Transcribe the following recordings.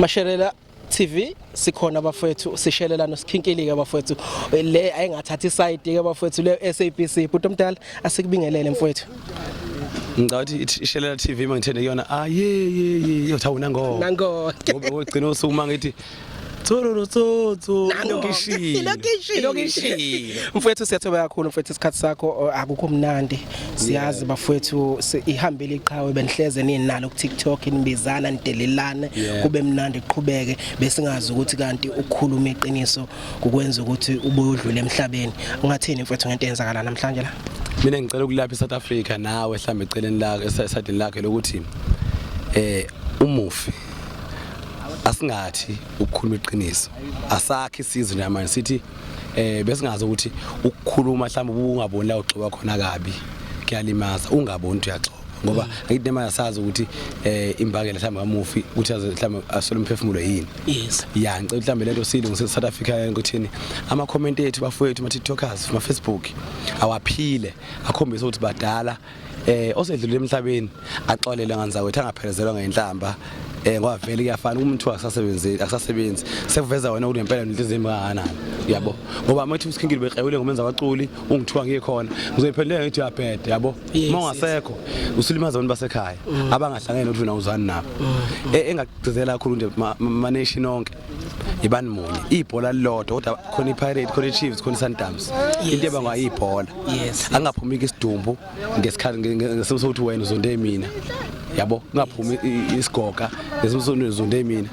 Mashelela TV sikhona bafethu sishelela nosikhinkilike bafethu le ayingathathi side ke bafethu le SABC but omdala asikubingelele mfowethu Ngicathi ishelela TV mangithende kuyona ye yothawuna ngo nango ngoba ugcina usuma ngithi Tsotso ilokishi mfowethu siyathoba kakhulu mfowethu isikhathi sakho akukho mnandi siyazi bafowethu ihambile iqhawe benihleze ninalo ku TikTok inibizana nidelelana kube mnandi iqhubeke bese ngazi ukuthi kanti ukukhuluma iqiniso kukwenza ukuthi ubuye udlule emhlabeni ungathini mfowethu ngento eyenzakala namhlanje la mina ngicela ukulapha eSouth Africa nawe mhlambe eceleni lakhe esadini lakhe lokuthi umufi asingathi ukukhuluma iqiniso asakhe isizwe namanje sithi besingazi ukuthi ukukhuluma mhlawumbe ungaboni la ugxiba khona kabi kuyalimaza ungaboni ukuthi uyaxoba ngoba ngithi nema yasazi ukuthi imbakela mhlawumbe kamufi ukuthi mhlawumbe asole umphefumulo yini yes ya ngicela mhlawumbe lento silungise South Africa ngokuthini ama comment ethu bafowethu ma TikTokers ma Facebook awaphile akhombisa ukuthi badala osedlule emhlabeni axolele nganzakwethu angaphelezelwa ngenhlamba ngoba vele kuyafana umuntu akasasebenzi sekuveza wena ukuthi ngempela inhliziyo emkangakanani yabo ngoba mathi usikhinkile beqewule ngomenza waculi ungithiwa ngiyekhona ngizophelele ngithi uyabheda yabo mongasekho usulimaza abantu basekhaya abangahlangene ukuthi wena uzani nabo engagcizela kakhulu nje ma nation onke ibani munye ibhola lilodwa kodwa khona iPirate khona iChiefs khona iSundowns into ebangwa ibhola angaphumi isidumbu ngesikhathi ngesokuthi wena uzonde mina yabo ngaphumi isigoga ngesimsonto uzonde mina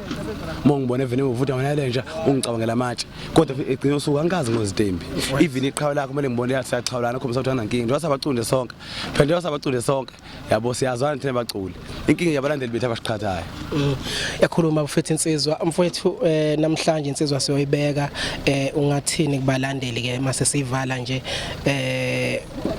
mongibona evene uvuta wena lenja ungicabangela amatshe kodwa egcina usuku angikazi ngozidembi even iqhawe lakho kumele ngibone yathi siyachawulana khombisa ukuthi anankingi njengoba sabacunde sonke phela njengoba sabacunde sonke yabo siyazwana thina baculi inkingi yabalandeli bethu abasiqhathayo yakhuluma mfethu insizwa mfethu namhlanje insizwa siyoyibeka ungathini kubalandeli ke mase siyivala nje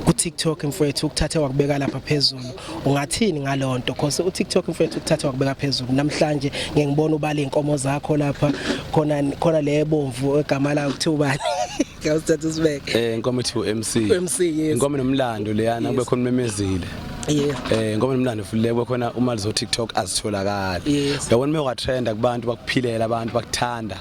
ku TikTok mfethu ukuthathe wakubeka lapha phezulu ungathini ngalonto because u TikTok mfethu ukuthathe wakubeka phezulu namhlanje ngiyengibona ubale inkomo zakho lapha khona lebomvu egama la ukuthi ubani ngiyawuthatha usibeke inkomo ethi MC yes inkomo nomlando leyana kube khona memezile ngoba nomlando futhi kube khona umali zo TikTok azitholakala yabona mewa trend kubantu bakuphilela abantu bakuthanda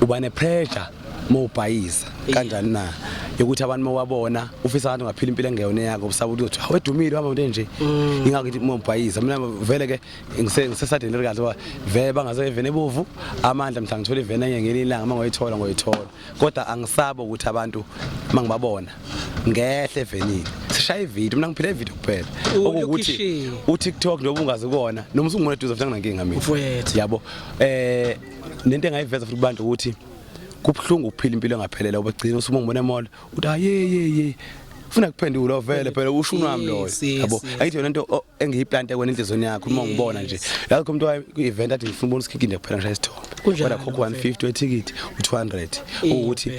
uba ne pressure mobhayiza kanjani na yokuthi abantu mawabona ufisa abantu ngaphila impilo engeyona yakho usaba ukuthi awedumile hamba into nje ingakuthi mobhayiza mina vele ke ngisesadeni likahle vele bangaze evene ebovu amandla mhla ngithola ivene ngengeni ilanga mangoyithola ngoyithola kodwa angisaba ukuthi abantu mangibabona ngehle evenini sishaya ivideo mina ngiphile ivideo kuphela okuthi uTikTok njengoba ungazi kona noma usungibona eduze futhi nginankinga mina yabo nento engayiveza futhi kubantu ukuthi kubhlungu ukuphila impilo engaphelela ubagcina usuma ngibona emall uthi ye ufuna kuphendula vele phela ushunu wami loyo yabo ayithi yona into engiyiplante kwena inhlizweni yakho uma ngibona nje lakho umuntu ku-event athi ngifuna ubona usikhinkile kuphela nje isithombe kodwa khokho 150 weticket u200 ukuthi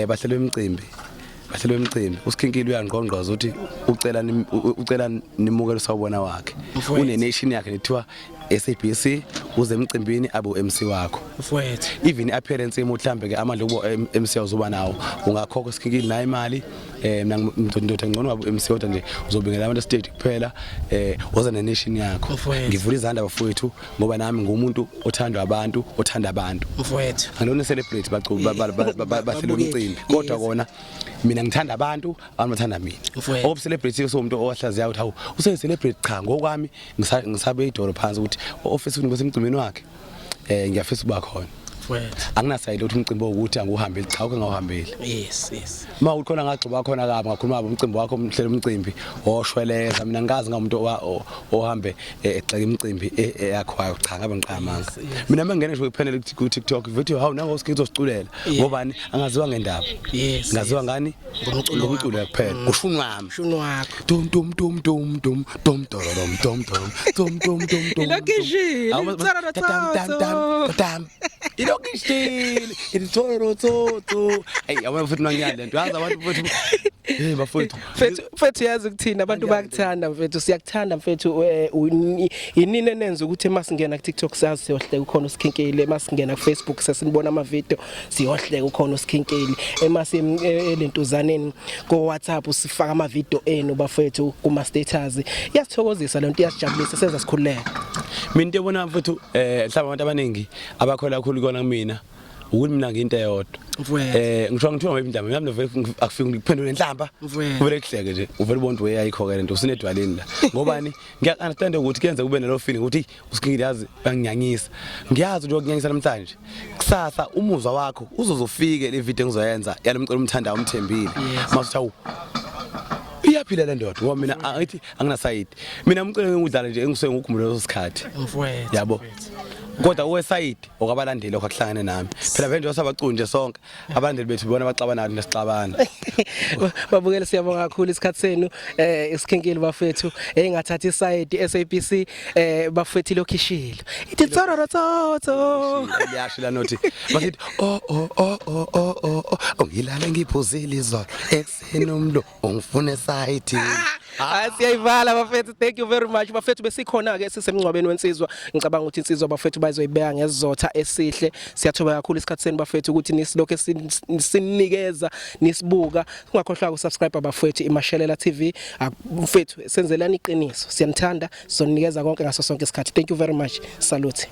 bahlelwe emicimbi usikhinkile uyangqongqoza ukuthi ucela nimukele usawubona wakhe une nation yakhe nethiwa SABC uze emcimbini abo MC wakho mfowethu even appearance emhlambe ke amandla kubo MC uzoba nawo ungakhokha isikhinkile nayo imali mina ndoda ngcono abo MC kodwa nje uzobingela abantu stage kuphela woza ne nation yakho ngivula izandla bafowethu ngoba nami ngumuntu othandwa abantu mfowethu anone celebrate baculi bahlelo umcimbi kodwa kona mina ngithanda abantu bathanda mina oku celebrate so umuntu owahlaziya ukuthi hawu use celebrate cha ngokwami ngisabe idolo phansi ukuthi office ngibese wakhe ngiyafisa ukuba khona anginasayile ukuthi umcimbi ukuthi angihambeli cha ngawuhambeli yes ma ukhona ngagxiba khona kabi ngakhuluma abo umcimbi wakho umhlelo umcimbi oshweleza mina ngazi ngumuntu ohambe egxeka imicimbi yakho cha ngabe ngiqhamanga mina mangene nje kuphela ku TikTok video hawu nango usikizoziculela ngobani angaziwa ngendaba ngaziwa ngani ngomculo kuphela ushunu wami dum ilokishini itoro hey awufuna futhi nanyana lento yazi abantu futhi hey bafowethu mfethu yazi ukuthina abantu bayakuthanda mfethu siyakuthanda mfethu yinini enenza ukuthi masingena ku TikTok sazi siyohleka ukhona usikhinkile masingena ku Facebook sesinibona ama video siyohleka ukhona usikhinkile emase elentuzaneni ko WhatsApp sifaka ama video enu bafethu kuma status iyasithokozisa lento iyasijabulisa senza sikhuleka mina into ebona mfethu mhlawumbe abantu abaningi abakhola kakhulu kona kumina ukuthi mina nginto eyodwa ngisho ngithiwa ngibindaba mina vele akufiki ngiphendule enhlamba vele kuhleke nje uvele ubona ukuthi uyayikhokela into usinedwaleni la ngobani ngiya understand ukuthi kuyenza kube nalo feeling ukuthi usikingiyazi banginyanyisa ngiyazi ukuthi ukunyanyisa namhlanje kusasa umuzwa wakho uzozofike le video engizoyenza yanomcelo umthandayo umthembile mase hawu iyaphila le ndoda ngoba mina angithi anginasayidi mina umcelo ngidlala nje engisuke ngikhumbula leso sikhathi yabo kodwa oweside okabalandeli okuhlangane nami phela vele nje sabacunje sonke abalandeli bethu bona baxabana nesixabana babukele siyabonga kakhulu isikhathi senu isikhinkile bafethu engathatha iside SABC bafethu lokhishilo ithi tsararotso yashila nothi bathi ngilale ngiphuzile izolo ekseni umlo ungifune side siyayivala bafethu thank you very much bafethu besikhona ke sisemncwabeni wensizwa ngicabanga ukuthi insizwa bafethu bayizoyibeka ngezizotha esihle siyathoba kakhulu isikhathi senu bafethu ukuthi nisilokho sinikeza nisibuka ungakhohlwa ukusubscribe bafethu iMashelela TV mfethu senzelani iqiniso siyanithanda sonikeza konke ngaso sonke isikhathi thank you very much salute